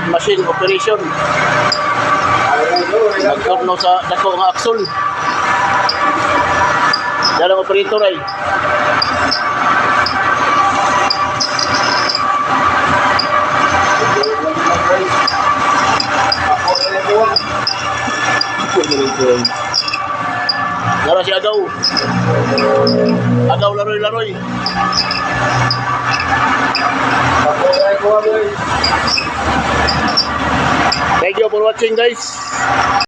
Speed machine operation. Nagturno sa dako nga aksol. Dalang operator ay. Nara si Agaw. Agaw laroy-laroy. Thank you for watching, guys.